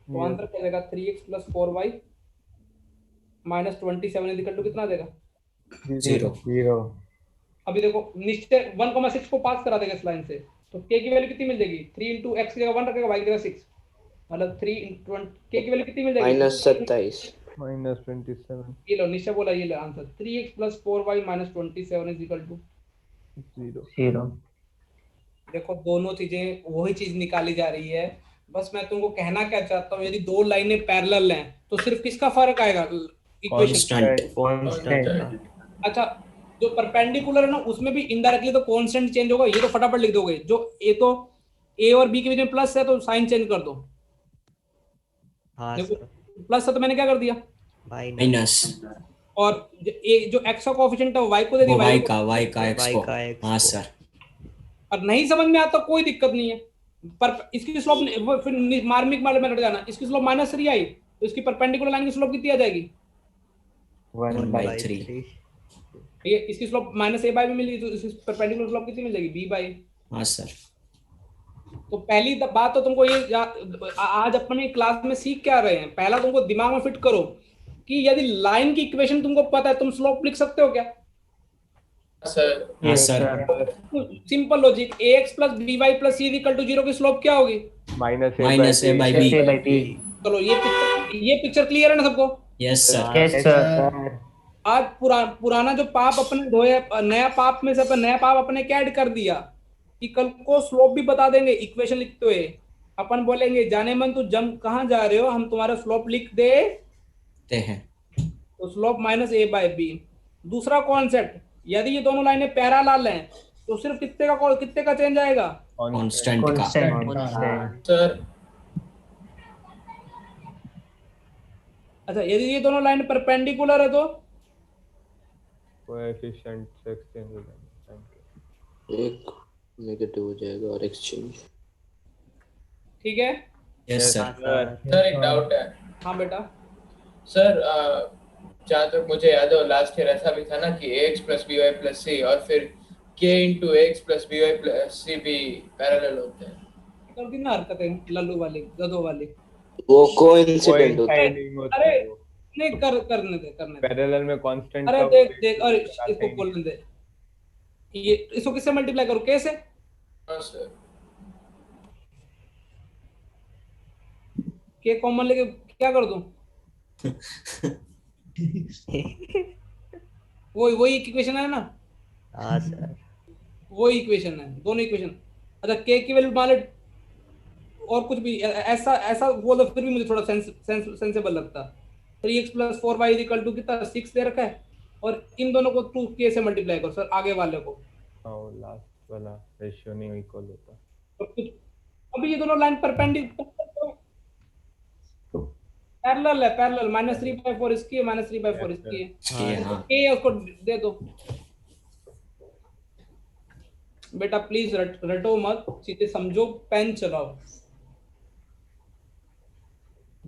तो आंसर क्या आएगा 3x plus 4y minus 27 is equal to कितना देगा 0 अभी देखो निश्चय 1,6 को पास करा देगा इस लाइन से तो k की वैल्यू कितनी मिल जाएगी 3 into x की जगह 1 रखेगा y की जगह 6 मतलब 3 into 20 k की वैल्यू कितनी मिल जाएगी -27. minus 27 ये लो निश्चय बोला ये लो answer 3x plus 4y minus 27 is equal to 0 देखो दोनों चीजें वही चीज निकाली जा रही है। बस मैं तुमको कहना क्या चाहता हूँ यदि दो लाइनें पैरेलल हैं तो सिर्फ किसका फर्क आएगा इक्वेशन Constant. अच्छा जो परपेंडिकुलर है ना उसमें भी इनडायरेक्टली तो कांस्टेंट चेंज होगा। ये तो फटाफट लिख दोगे जो ए तो ए और बी के बीच में प्लस है तो साइन चेंज कर दो। हाँ देखो सर प्लस है तो मैंने क्या कर दिया Minus. और जो एक्स का कोएफिशिएंट है वो वाई को दे वो दिया y का x Y को. का x हाँ को. सर. और नहीं समझ में आता कोई दिक्कत नहीं है पर इसकी स्लोप फिर मार्मिक वाले में हट जाना। इसकी स्लोप -3 आई तो इसकी परपेंडिकुलर लाइन की स्लोप कितनी आ जाएगी 1/3. ये इसकी स्लोप -a/b मिली तो इसकी परपेंडिकुलर स्लोप कितनी मिल जाएगी b/a। हाँ सर. तो पहली बात तो तुमको ये आज अपने क्लास में सीख क्या रहे हैं पहला तुमको दिमाग में फिट करो कि यदि लाइन की इक्वेशन तुमको पता है तुम स्लोप लिख सकते हो क्या? सर हाँ sir. Simple logic ax plus by plus c equal to 0 की स्लोप क्या होगी minus Minus a by b. चलो ये पिक्चर क्लियर है ना सबको? Yes sir. yes sir आज पुराना जो पाप अपने धोए नया पाप में से अपन नया पाप अपने क्या ऐड कर दिया कि कल को स्लोप भी बता देंगे इक्वेशन लिखते हुए अपन बोलेंगे जाने मन तू जम कहाँ जा रहे हो हम तुम्हारा स्लोप लिख देते हैं. तो स्लोप -a/b। दूसरा कॉन्सेप्ट यदि ये दोनों लाइनें पैरेलल हैं तो सिर्फ कितने का चेंज आएगा Constant का. सर अच्छा यदि ये दोनों लाइन परपेंडिकुलर है तो coefficient से exchange हो जाएंगे एक नेगेटिव हो जाएगा और एक्सचेंज. ठीक है। Yes sir. सर एक डाउट है हाँ बेटा सर जहाँ तक मुझे याद है लास्ट ईयर ऐसा भी था ना कि ax plus by plus c और फिर k into x plus by plus c भी पैरेलल होते हैं। कर दी ना हरकतें लल्लू वाली गधों वाली। वो कोइंसिडेंट होता है. coinciding होता अरे है वो। नहीं करने दे पैरेलल में कांस्टेंट अरे देख और इसको बोलने दे ये इसको किससे मल्टीप्लाई करो k से हाँ सर k कॉमन लेके क्या कर दूं वही इक्वेशन है ना हाँ सर वो इक्वेशन है दोनों इक्वेशन। अच्छा k की वैल्यू मान ले और कुछ भी ऐसा बोलो फिर भी मुझे थोड़ा सेंसेबल लगता। 3x plus 4y equal to कितना 6 दे रखा है और इन दोनों को 2k से मल्टीप्लाई करो सर आगे वाले को हाँ लास्ट वाला रेशियो नहीं इक्वल होता। और कुछ अभी ये दोनों लाइन परपेंडिकुलर पैरेलल है पैरेलल -3/4 इसकी है -3/4 इसकी है हाँ. k उसको दे दो बेटा प्लीज रटो मत सीधे समझो पेन चलाओ।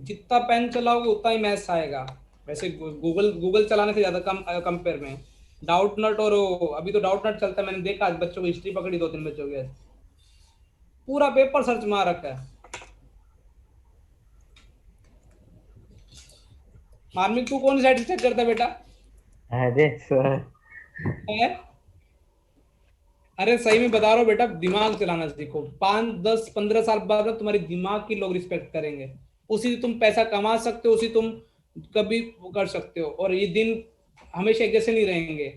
जितना पेन चलाओगे उतना ही मैथ्स आएगा। वैसे गूगल गूगल चलाने से ज्यादा कम कंपेयर में। डाउट नट और अभी तो डाउट नट चलता है, मैंने देखा आज बच्चों को हिस्ट्री पकड़ी 2-3 बच्चों की, पूरा पेपर सर्च मार रखा है। मार्मिक तू कौन साइड चेक करता है बेटा? अरे सर है? अरे सही में बता रहा हूँ बेटा, दिमाग चलाना सीखो। 5, 10, 15 साल बाद ना तुम्हारे दिमाग की लोग रिस्पेक्ट करेंगे। उसी से तुम पैसा कमा सकते हो, उसी तुम कभी कर सकते हो। और ये दिन हमेशा एक जैसे नहीं रहेंगे।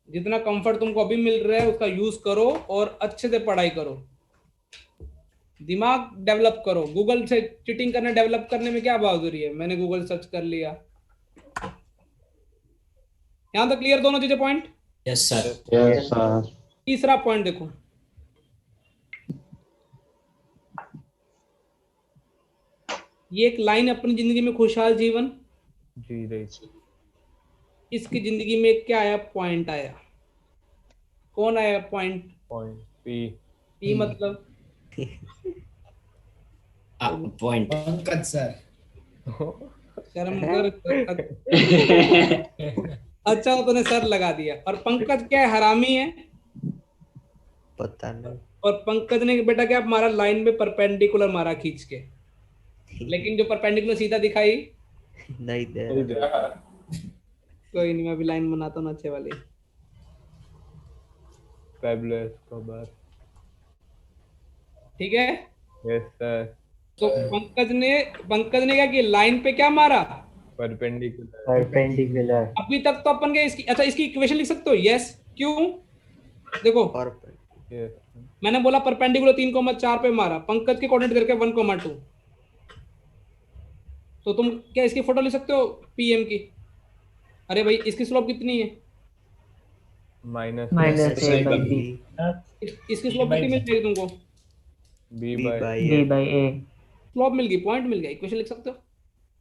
जितना कंफर्ट तुमको अभी मिल रहा है उसका यूज करो और अच्छे से पढ़ाई करो, दिमाग डेवलप करो। गूगल से चीटिंग करने डेवलप करने में क्या बहादुरी है? मैंने गूगल सर्च कर लिया। यहां तक क्लियर दोनों चीजें point? Yes sir. Yes, sir. तीसरा पॉइंट देखो, ये एक लाइन अपनी जिंदगी में खुशहाल जीवन जी रही। इसकी जिंदगी में क्या आया? पॉइंट आया। कौन आया पॉइंट? Point P. पी मतलब पॉइंट। पंकज सर। शर्म कर। अच्छा तो तूने सर लगा दिया। और पंकज क्या है? हरामी है। पता नहीं। और पंकज ने बेटा क्या मारा? लाइन में परपेंडिकुलर मारा खींच के, लेकिन जो परपेंडिकुलर सीधा दिखाई नहीं दे रहा। कोई नहीं, मैं अभी लाइन बनाता हूँ अच्छे वाली। Pablo Escobar. ठीक है। Yes sir. तो पंकज ने क्या किया? लाइन पे क्या मारा? परपेंडिकुलर। परपेंडिकुलर। अभी तक तो अपन के इसकी, अच्छा इसकी इक्वेशन लिख सकते हो? यस। क्यों? देखो यस। मैंने बोला परपेंडिकुलर 3,4 पे मारा, पंकज के कोऑर्डिनेट करके 1,2। तो तुम क्या इसकी फोटो ले सकते हो पीएम की? अरे भाई इसकी स्लोप कितनी है? माइनस बी इसकी स्लोप कितनी मिल जाएगी तुमको? बी बाय स्लोप मिल गई, पॉइंट मिल गया, इक्वेशन लिख सकते हो।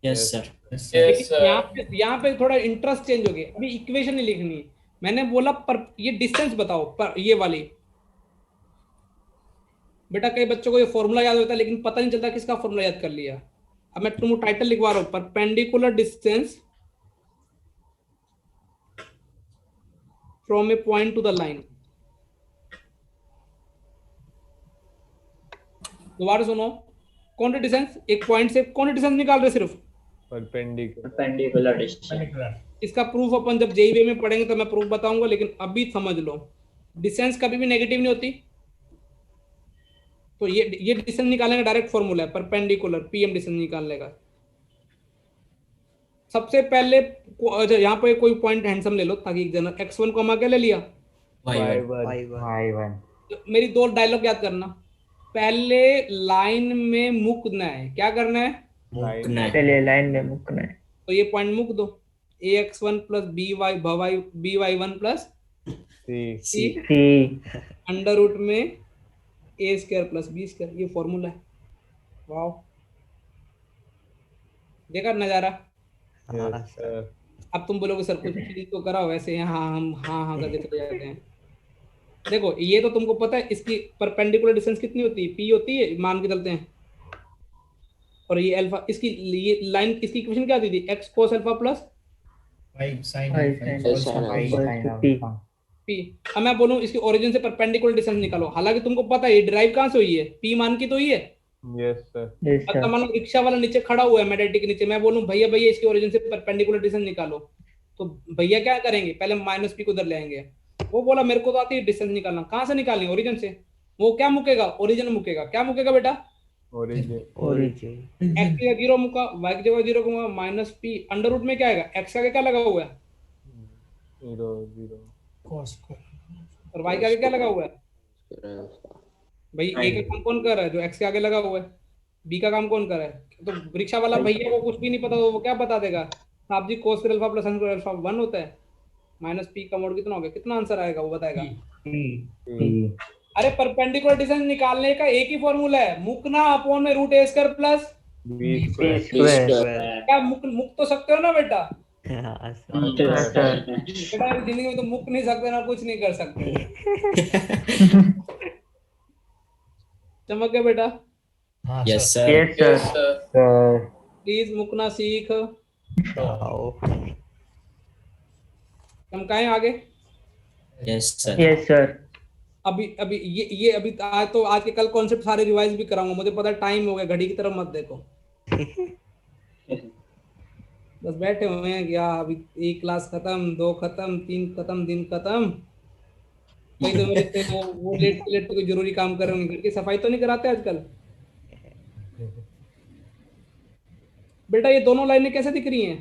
Yes sir. Yes, लेकिन sir. यहाँ पे थोड़ा इंटरेस्ट चेंज हो गया। अभी इक्वेशन नहीं लिखनी है, मैंने बोला पर ये डिस्टेंस बताओ पर ये वाली। बेटा कई बच्चों को ये फॉर्मूला याद होता है लेकिन पता नहीं चलता किसका फॉर्मूला याद कर लिया। अब मैं तुमको टाइटल लिखवा रहा हूँ, perpendicular distance from A point two the line. दोबारा सुनो, कौन सा डिस्टेंस? एक पॉइंट से कौन सा डिस्टेंस निकाल रहे? सिर्फ परपेंडिकुलर। इसका प्रूफ अपन जब जेईई में पढ़ेंगे तो मैं प्रूफ बताऊंगा, लेकिन अभी समझ लो डिस्टेंस कभी भी नेगेटिव नहीं होती। तो ये डिस्टेंस निकालने का डायरेक्ट फॉर्मूला है परपेंडिकुलर पीएम डिस्टेंस निकालने का। सबसे पहले यहाँ पे कोई पॉइंट हैंडसम ले लो ताकि एक जना x1 को हम क्या ले लिया? y1। मेरी 2 डायलॉग याद करना। पहले लाइन में मुकना है। क्या करना है? पहले लाइन में मुकना है। तो ये पॉइंट मुक दो, ax1 प्लस by1 प्लस सी अंडर रूट में a square plus b square. ये फॉर्मूला है। वाओ, देखा नजारा? Yes sir. अब तुम बोलोगे सर कुछ चीज तो कराओ, वैसे हाँ हम हाँ करके चले जाते हैं। देखो ये तो तुमको पता है, इसकी परपेंडिकुलर डिस्टेंस कितनी होती है? p होती है, मान के चलते हैं। और ये अल्फा, इसकी ये लाइन इसकी इक्वेशन क्या आती थी? x cos alpha plus p। अब मैं बोलूं इसकी ओरिजिन से परपेंडिकुलर डिस्टेंस निकालो, हालांकि तुमको पता है ये डिराइव कहां से हुई है? p मान की तो हुई है। Yes sir. मतलब मान लो रिक्शा वाला नीचे खड़ा हुआ है मेडेटी के नीचे, मैं बोलूं भैया भैया इसकी ओरिजिन से परपेंडिकुलर डिस्टेंस निकालो, तो भैया क्या करेंगे? पहले माइनस p को उधर ले आएंगे। वो बोला मेरे को तो आती है डिस्टेंस निकालना। कहां से निकालनी? ओरिजिन से। वो क्या मुकेगा? ओरिजिन मुकेगा। क्या मुकेगा बेटा? ओरिजिन। x की जगह 0 मुका, y की जगह 0 मुका, माइनस p अंडर रूट में क्या आएगा? x का क्या लगा हुआ है? 0 और y का क्या लगा हुआ है? भाई a का काम कौन कर रहा है? जो x के आगे लगा हुआ है। b का काम कौन कर रहा है? तो रिक्शा वाला भैया को कुछ भी नहीं पता, तो वो क्या बता देगा? साहब जी cos alpha plus sin alpha 1 होता है, माइनस p का मोड कितना हो गया? कितना आंसर आएगा वो बताएगा? अरे परपेंडिकुलर डिस्टेंस निकालने का एक ही फॉर्मूला है, मुकना अपॉन में root a square plus b square. क्या मुक तो सकते हो ना बेटा? हाँ, बेटा जिंदगी में तो मुक नहीं सकते ना कुछ नहीं कर सकते। चमक गया बेटा? हाँ yes sir. Sir. Yes, sir. Please मुकना सीख। आओ हम कहें आगे। Yes, sir. Yes, sir. अभी अभी ये अभी आज तो आज के कल कॉन्सेप्ट सारे रिवाइज भी कराऊंगा। मुझे पता है टाइम हो गया, घड़ी की तरफ मत देखो। बस बैठे हुए हैं क्या, अभी एक क्लास खत्म, 2 खत्म, 3 खत्म, दिन खत्म। भाई तो मेरे से वो लेट लेट कोई जरूरी काम कर रहे होंगे, घर की सफाई तो नहीं कराते आजकल। बेटा ये दोनों लाइनें कैसे दिख रही हैं?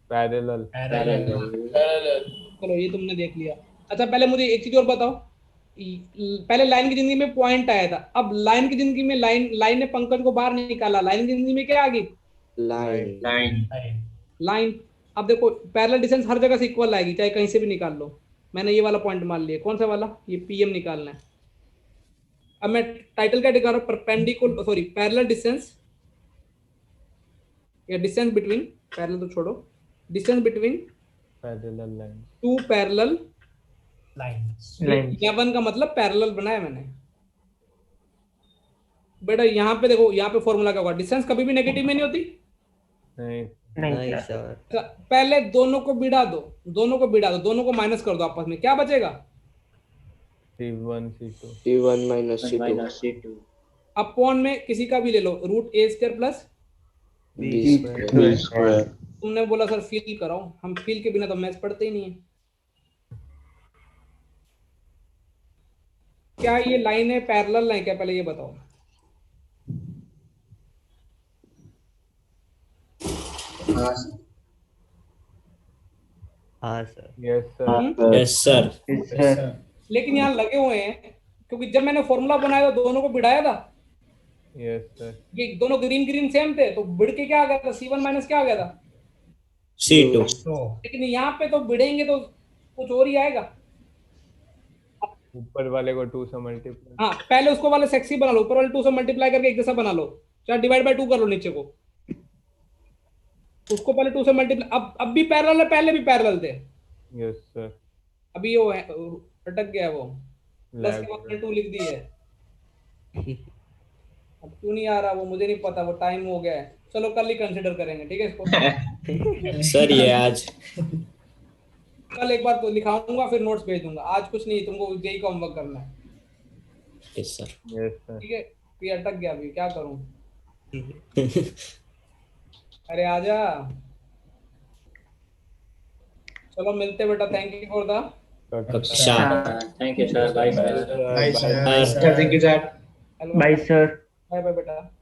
पैरेलल। चलो ये तुमने देख लिया। अच्छा पहले मुझे एक चीज और बताओ, पहले लाइन की जिंदगी में पॉइंट आया था, अब लाइन की जिंदगी में लाइन ने पंकज को बाहर निकाला, लाइन की जिंदगी में क्या आ गई? लाइन। अब देखो पैरेलल डिस्टेंस हर जगह से इक्वल आएगी, चाहे कहीं से भी निकाल लो। मैंने ये वाला पॉइंट मान लिया, कौन सा वाला? ये पीएम निकालना है। अब मैं टाइटल क्या दिखा रहा हूँ? परपेंडिकुलर सॉरी पैरेलल डिस्टेंस या डिस्टेंस बिटवीन, पैरेलल तो छोड़ो, distance between parallel line. 2 parallel Lines. या 1 का मतलब पैरेलल बनाया मैंने। बेटा यहाँ पे देखो, यहाँ पे फॉर्मूला क्या होगा? डिस्टेंस कभी भी नेगेटिव में नहीं होती। नहीं। नहीं सर। पहले दोनों को बिड़ा दो, दोनों को माइनस कर दो आपस में, क्या बचेगा? C1 C2। C1 minus C2. Minus C2. Upon में किसी का भी ले लो, √a² plus B B square. तुमने बोला सर फील कराओ, हम फील के बिना तो मैथ्स पढ़ते ही नहीं है। क्या ये लाइनें पैरेलल हैं क्या, पहले ये बताओ। हाँ sir. Yes sir. Yes, sir. Yes, sir. लेकिन यहाँ लगे हुए हैं, क्योंकि जब मैंने फॉर्मूला बनाया था दोनों को बिड़ाया था, यस सर। ये दोनों ग्रीन सेम थे, तो बिड़ के क्या आ गया था? C1 माइनस क्या आ गया था? C2. So, लेकिन यहाँ पे तो बिड़ेंगे तो कुछ और ही आएगा। ऊपर वाले को 2 से मल्टीप्लाई। हाँ पहले उसको वाले सेक्सी बना लो, ऊपर वाले 2 से मल्टीप्लाई करके एक जैसा बना लो, चाहे डिवाइड बाय 2 कर लो नीचे को, उसको पहले 2 से मल्टीप्लाई। अब भी पैरेलल है, पहले भी पैरेलल थे। Yes sir. अभी ये वो है, अटक गया वो, प्लस के बाद 2 लिख दी है। अब क्यों नहीं आ रहा वो मुझे नहीं पता, वो टाइम हो गया है। चलो कल ही कंसिडर करेंगे, ठीक है इसको। Sir, ये आज कल एक बार तो लिखाऊंगा, फिर नोट्स भेज दूंगा। आज कुछ नहीं, तुमको जेई का होमवर्क करना है, Yes, sir. Yes sir. ठीक है। ये अटक गया, अभी क्या करूं? अरे आजा, चलो मिलते बेटा। थैंक यू फॉर द कक्षा। thank you, sir. Bye, sir. Bye, sir. Bye, Thank you, sir. Hello. Bye, sir. Bye bye बेटा।